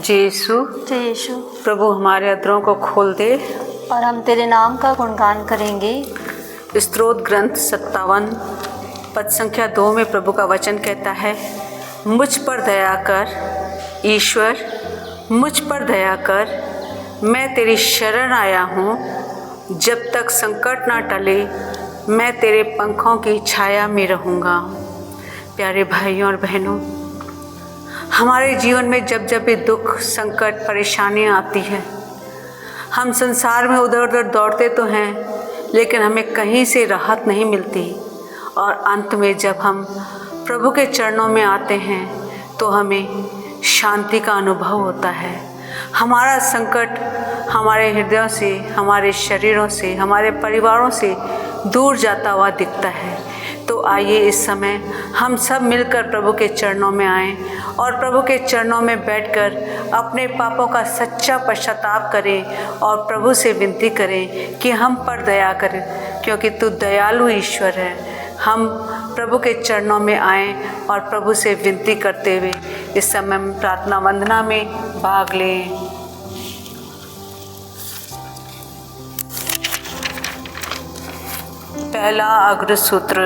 यीशु, प्रभु हमारे अधरों को खोल दे और हम तेरे नाम का गुणगान करेंगे। स्तोत्र ग्रंथ 57 पद संख्या 2 में प्रभु का वचन कहता है, मुझ पर दया कर ईश्वर, मुझ पर दया कर, मैं तेरी शरण आया हूँ। जब तक संकट ना टले मैं तेरे पंखों की छाया में रहूँगा। प्यारे भाइयों और बहनों, हमारे जीवन में जब जब भी दुख, संकट, परेशानियाँ आती हैं, हम संसार में उधर उधर दौड़ते तो हैं, लेकिन हमें कहीं से राहत नहीं मिलती। और अंत में जब हम प्रभु के चरणों में आते हैं तो हमें शांति का अनुभव होता है। हमारा संकट हमारे हृदयों से, हमारे शरीरों से, हमारे परिवारों से दूर जाता हुआ दिखता है। तो आइए इस समय हम सब मिलकर प्रभु के चरणों में आएं और प्रभु के चरणों में बैठकर अपने पापों का सच्चा पश्चाताप करें और प्रभु से विनती करें कि हम पर दया करें, क्योंकि तू दयालु ईश्वर है। हम प्रभु के चरणों में आएं और प्रभु से विनती करते हुए इस समय प्रार्थना वंदना में भाग लें। पहला अग्रसूत्र,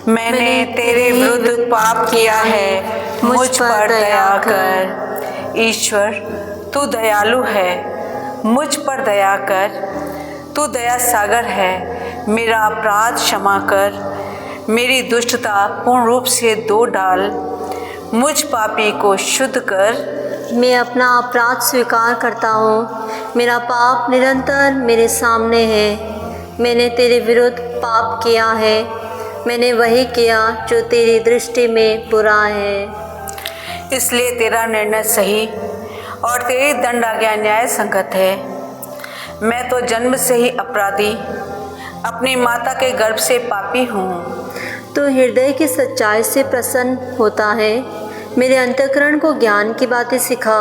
मैंने तेरे विरुद्ध पाप किया है, मुझ पर दया कर। ईश्वर, तू दयालु है, मुझ पर दया कर। तू दया सागर है, मेरा अपराध क्षमा कर, मेरी दुष्टता पूर्ण रूप से धो डाल, मुझ पापी को शुद्ध कर। मैं अपना अपराध स्वीकार करता हूँ, मेरा पाप निरंतर मेरे सामने है। मैंने तेरे विरुद्ध पाप किया है, मैंने वही किया जो तेरी दृष्टि में बुरा है। इसलिए तेरा निर्णय सही और तेरी दंड आज्ञा न्याय संगत है। मैं तो जन्म से ही अपराधी, अपनी माता के गर्भ से पापी हूँ। तो हृदय की सच्चाई से प्रसन्न होता है, मेरे अंतःकरण को ज्ञान की बातें सिखा।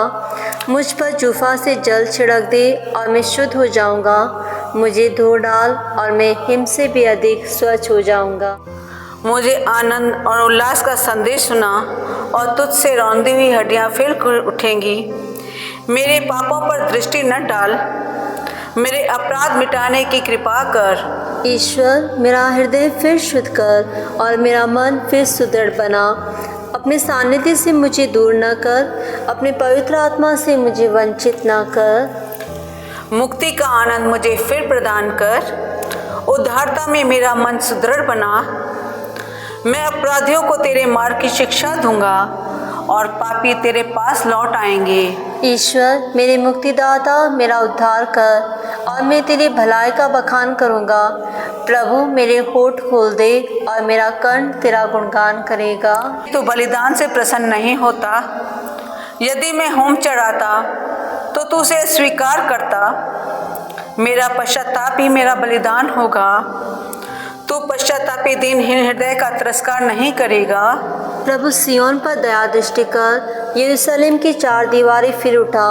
मुझ पर जूफा से जल छिड़क दे और मैं शुद्ध हो जाऊंगा। मुझे धो डाल और मैं हिम से भी अधिक स्वच्छ हो जाऊंगा। मुझे आनंद और उल्लास का संदेश सुना और तुझसे रौंदी हुई हड्डियां फिर उठेंगी। मेरे पापों पर दृष्टि न डाल, मेरे अपराध मिटाने की कृपा कर। ईश्वर, मेरा हृदय फिर शुद्ध कर और मेरा मन फिर सुदृढ़ बना। अपने सानिध्य से मुझे दूर न कर, अपने पवित्र आत्मा से मुझे वंचित न कर। मुक्ति का आनंद मुझे फिर प्रदान कर, उद्धारता में मेरा मन सुदृढ़ बना। मैं अपराधियों को तेरे मार्ग की शिक्षा दूंगा और पापी तेरे पास लौट आएंगे। ईश्वर, मेरे मुक्तिदाता, मेरा उद्धार कर और मैं तेरी भलाई का बखान करूंगा। प्रभु, मेरे होठ खोल दे और मेरा कर्ण तेरा गुणगान करेगा। तो बलिदान से प्रसन्न नहीं होता, यदि मैं होम चढ़ाता तो तू उसे स्वीकार करता। मेरा पश्चाताप ही मेरा बलिदान होगा, तू पश्चातापी दीनहीन हृदय का तिरस्कार नहीं करेगा। प्रभु, सियोन पर दया दृष्टि कर, यरूशलेम की 4 दीवारें फिर उठा।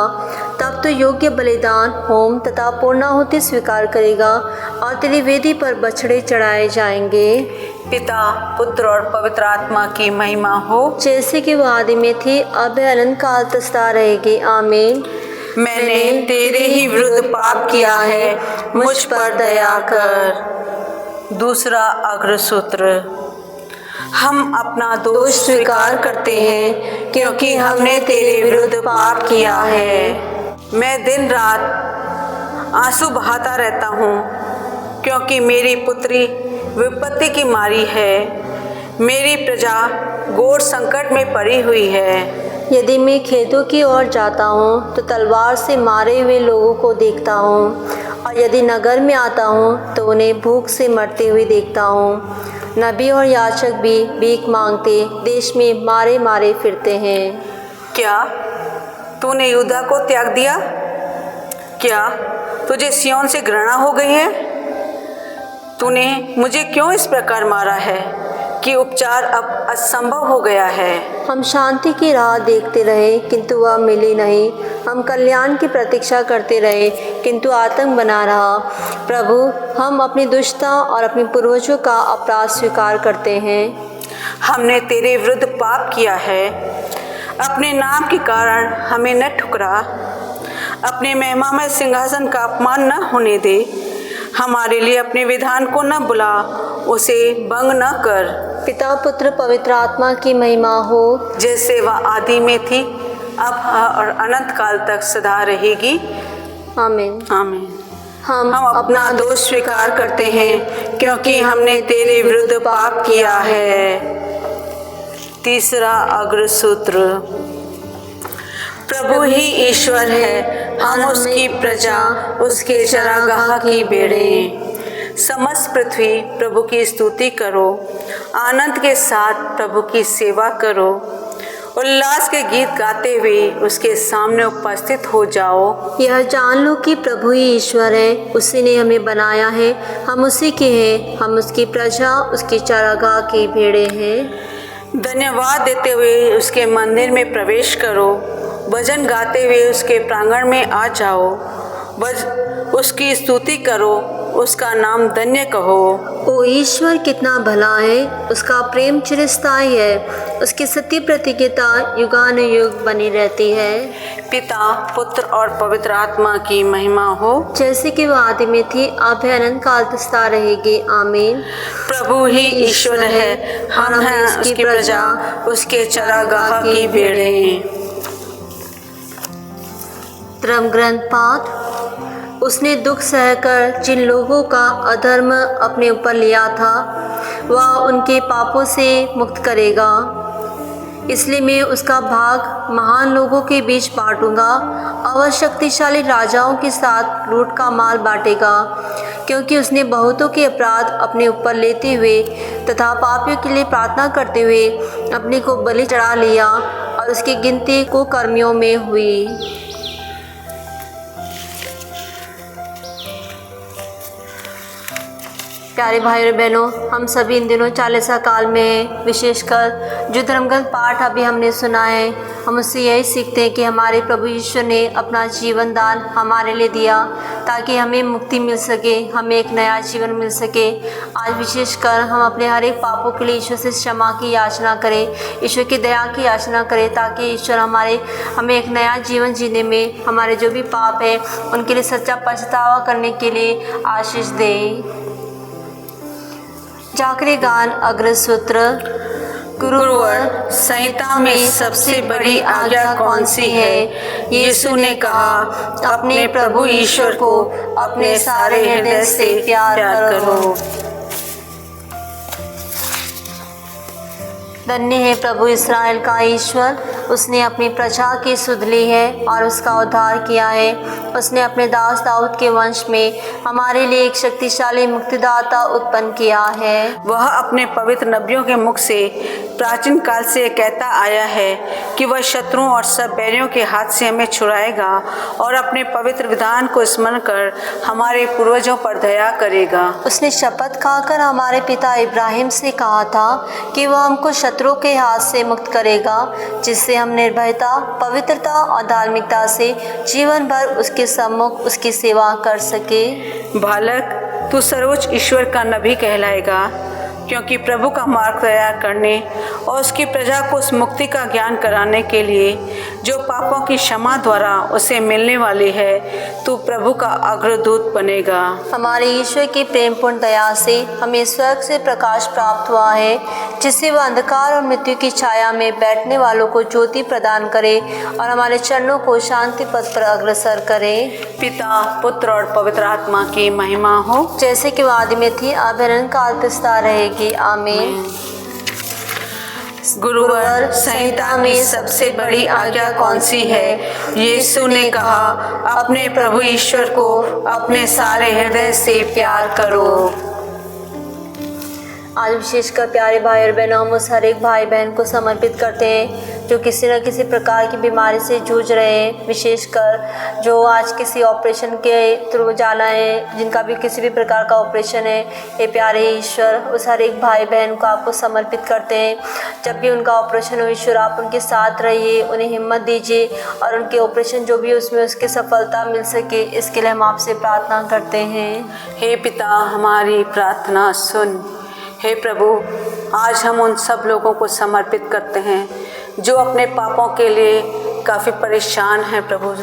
तब तो योग्य बलिदान, होम तथा पूर्णाहुति स्वीकार करेगा और तेरी वेदी पर बछड़े चढ़ाए जाएंगे। पिता, पुत्र और पवित्र आत्मा की महिमा हो, जैसे कि वो आदि में थी, अब अनंत काल तक सदा रहेगी। आमीन। मैंने तेरे ही विरुद्ध पाप किया है, मुझ पर दया कर। दूसरा अग्रसूत्र, हम अपना दोष स्वीकार करते हैं, क्योंकि हमने तेरे विरुद्ध पाप किया है। मैं दिन रात आंसू बहाता रहता हूँ, क्योंकि मेरी पुत्री विपत्ति की मारी है। मेरी प्रजा घोर संकट में पड़ी हुई है। यदि मैं खेतों की ओर जाता हूँ तो तलवार से मारे हुए लोगों को देखता हूँ, और यदि नगर में आता हूँ तो उन्हें भूख से मरते हुए देखता हूँ। नबी और याचक भी भीख मांगते देश में मारे मारे फिरते हैं। क्या तूने यहूदा को त्याग दिया? क्या तुझे सिय्योन से घृणा हो गई है? तूने मुझे क्यों इस प्रकार मारा है कि उपचार अब असंभव हो गया है? हम शांति की राह देखते रहे, किंतु वह मिली नहीं। हम कल्याण की प्रतीक्षा करते रहे, किंतु आतंक बना रहा। प्रभु, हम अपनी दुष्टता और अपने पूर्वजों का अपराध स्वीकार करते हैं। हमने तेरे विरुद्ध पाप किया है, अपने नाम के कारण हमें न ठुकरा, अपने महिमामय सिंहासन का अपमान न होने दे। हमारे लिए अपने विधान को न बुला, उसे भंग न कर। पिता पुत्र पवित्र आत्मा की महिमा हो, जैसे वह आदि में थी, अब और अनंत काल तक सदा रहेगी। आमीन। आमीन। हम अपना दोष स्वीकार करते हैं, क्योंकि हमने तेरे विरुद्ध पाप किया है। तीसरा अग्र सूत्र। प्रभु ही ईश्वर है, हम उसकी प्रजा, उसके चरागाह की भेड़ें। समस्त पृथ्वी प्रभु की स्तुति करो, आनंद के साथ प्रभु की सेवा करो, उल्लास के गीत गाते हुए उसके सामने उपस्थित हो जाओ। यह जान लो कि प्रभु ही ईश्वर है, उसी ने हमें बनाया है, हम उसी के हैं, हम उसकी प्रजा, उसकी चरागाह की भेड़ें हैं। धन्यवाद देते हुए उसके मंदिर में प्रवेश करो, भजन गाते हुए उसके प्रांगण में आ जाओ, उसकी स्तुति करो, उसका नाम धन्य कहो। ओ ईश्वर कितना भला है, उसका प्रेम चिरस्थायी है, उसकी सत्य प्रतिज्ञता युगानुयुग बनी रहती है। पिता पुत्र और पवित्र आत्मा की महिमा हो, जैसे कि वह आदि में थी, अब है, अनंत काल तक सदा रहेगी। आमीन। प्रभु ही ईश्वर है, हम हैं उसकी प्रजा, उसके चरागाह की भेड़ें। धर्म ग्रंथ पाठ। उसने दुख सहकर जिन लोगों का अधर्म अपने ऊपर लिया था, वह उनके पापों से मुक्त करेगा। इसलिए मैं उसका भाग महान लोगों के बीच बांटूंगा और वह शक्तिशाली राजाओं के साथ लूट का माल बांटेगा, क्योंकि उसने बहुतों के अपराध अपने ऊपर लेते हुए तथा पापियों के लिए प्रार्थना करते हुए अपने को बलि चढ़ा लिया और उसकी गिनती कुकर्मियों में हुई। प्यारे भाई और बहनों, हम सभी इन दिनों चालीसा काल में हैं। विशेषकर जो धर्मग्रंथ पाठ अभी हमने सुना है, हम उससे यही सीखते हैं कि हमारे प्रभु ईश्वर ने अपना जीवन दान हमारे लिए दिया ताकि हमें मुक्ति मिल सके, हमें एक नया जीवन मिल सके। आज विशेषकर हम अपने हर एक पापों के लिए ईश्वर से क्षमा की याचना करें, ईश्वर की दया की याचना करें, ताकि ईश्वर हमें एक नया जीवन जीने में हमारे जो भी पाप है उनके लिए सच्चा पछतावा करने के लिए आशीष दें। जागरे गान अग्र सूत्र। गुरुवर संहिता में सबसे बड़ी आज्ञा कौन सी है? यीशु ने कहा, अपने प्रभु ईश्वर को अपने सारे हृदय से प्यार करो। धन्य है प्रभु इस्राएल का ईश्वर, उसने अपनी प्रजा की सुध ली है और उसका उद्धार किया है। उसने अपने दास दाऊद के वंश में हमारे लिए एक शक्तिशाली मुक्तिदाता उत्पन्न किया है। वह अपने पवित्र नबियों के मुख से प्राचीन काल से कहता आया है कि वह शत्रुओं और सब बैरियों के हाथ से हमें छुड़ाएगा और अपने पवित्र विधान को स्मरण कर हमारे पूर्वजों पर दया करेगा। उसने शपथ खाकर हमारे पिता इब्राहिम से कहा था कि वह हमको शत्रुओं के हाथ से मुक्त करेगा, जिससे हम निर्भयता, पवित्रता और धार्मिकता से जीवन भर उसके सम्मुख उसकी सेवा कर सके। बालक, तू सर्वोच्च ईश्वर का नबी कहलाएगा, क्योंकि प्रभु का मार्ग तैयार करने और उसकी प्रजा को उस मुक्ति का ज्ञान कराने के लिए जो पापों की क्षमा द्वारा उसे मिलने वाली है, तू प्रभु का अग्रदूत बनेगा। हमारे ईश्वर की प्रेमपूर्ण दया से हमें स्वर्ग से प्रकाश प्राप्त हुआ है, जिससे वह अंधकार और मृत्यु की छाया में बैठने वालों को ज्योति प्रदान करे और हमारे चरणों को शांति पथ पर अग्रसर करे। पिता पुत्र और पवित्र आत्मा की महिमा हो, जैसे कि वह आदि में थी, अब अनंत काल तक सदा रहेगी। आमीन। गुरुवर संहिता में सबसे बड़ी आज्ञा कौन सी है? यीशु ने कहा, अपने प्रभु ईश्वर को अपने सारे हृदय से प्यार करो। आज विशेषकर प्यारे भाई और बहनों, हम उस हर एक भाई बहन को समर्पित करते हैं जो किसी न किसी प्रकार की बीमारी से जूझ रहे हैं, विशेषकर जो आज किसी ऑपरेशन के थ्रू जाना है, जिनका भी किसी भी प्रकार का ऑपरेशन है। ये प्यारे ईश्वर, उस हर एक भाई बहन को आपको समर्पित करते हैं। जब भी उनका ऑपरेशन हो, ईश्वर आप उनके साथ रहिए, उन्हें हिम्मत दीजिए और उनके ऑपरेशन जो भी उसमें उसकी सफलता मिल सके, इसके लिए हम आपसे प्रार्थना करते हैं। हे पिता, हमारी प्रार्थना सुन। हे प्रभु, आज हम उन सब लोगों को समर्पित करते हैं जो अपने पापों के लिए काफ़ी परेशान हैं प्रभु,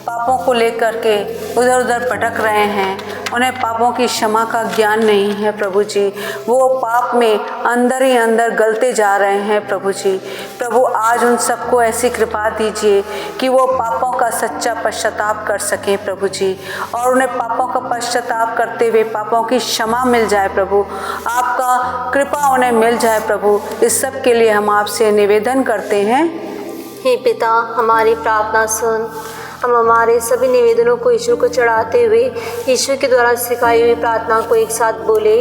पापों को लेकर के उधर उधर भटक रहे हैं, उन्हें पापों की क्षमा का ज्ञान नहीं है प्रभु जी, वो पाप में अंदर ही अंदर गलते जा रहे हैं प्रभु जी। प्रभु आज उन सबको ऐसी कृपा दीजिए कि वो पापों का सच्चा पश्चाताप कर सकें प्रभु जी, और उन्हें पापों का पश्चाताप करते हुए पापों की क्षमा मिल जाए प्रभु, आपका कृपा उन्हें मिल जाए प्रभु। इस सब के लिए हम आपसे निवेदन करते हैं। हे पिता, हमारी प्रार्थना सुन। हम हमारे सभी निवेदनों को ईश्वर को चढ़ाते हुए ईश्वर के द्वारा सिखाई हुई प्रार्थना को एक साथ बोले।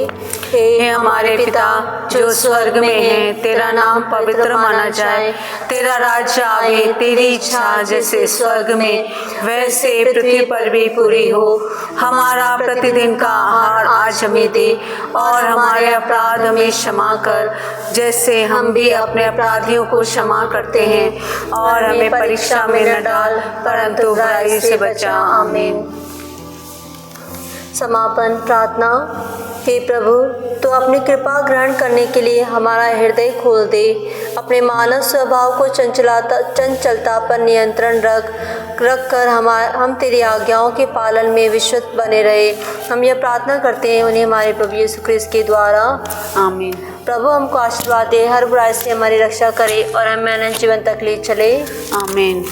हे हमारे पिता जो स्वर्ग में है, तेरा नाम पवित्र माना जाए, तेरा राज्य आवे, तेरी इच्छा जैसे स्वर्ग में वैसे पृथ्वी पर भी पूरी हो। हमारा प्रतिदिन का आहार आज हमें दे, और हमारे अपराध हमें क्षमा कर जैसे हम भी अपने अपराधियों को क्षमा करते हैं, और हमें परीक्षा में न डाल परंतु बुराई से बचा। आमीन। समापन प्रार्थना। हे प्रभु, तो अपनी कृपा ग्रहण करने के लिए हमारा हृदय खोल दे, अपने मानव स्वभाव को चंचलता पर नियंत्रण रख कर हम तेरी आज्ञाओं के पालन में विशुद्ध बने रहे। हम यह प्रार्थना करते हैं उन्हें हमारे प्रभु यीशु ख्रिस्त के द्वारा। आमीन। प्रभु हमको आशीर्वाद दे, हर बुराई से हमारी रक्षा करे और हमें अनंत जीवन तक ले चले। आमीन।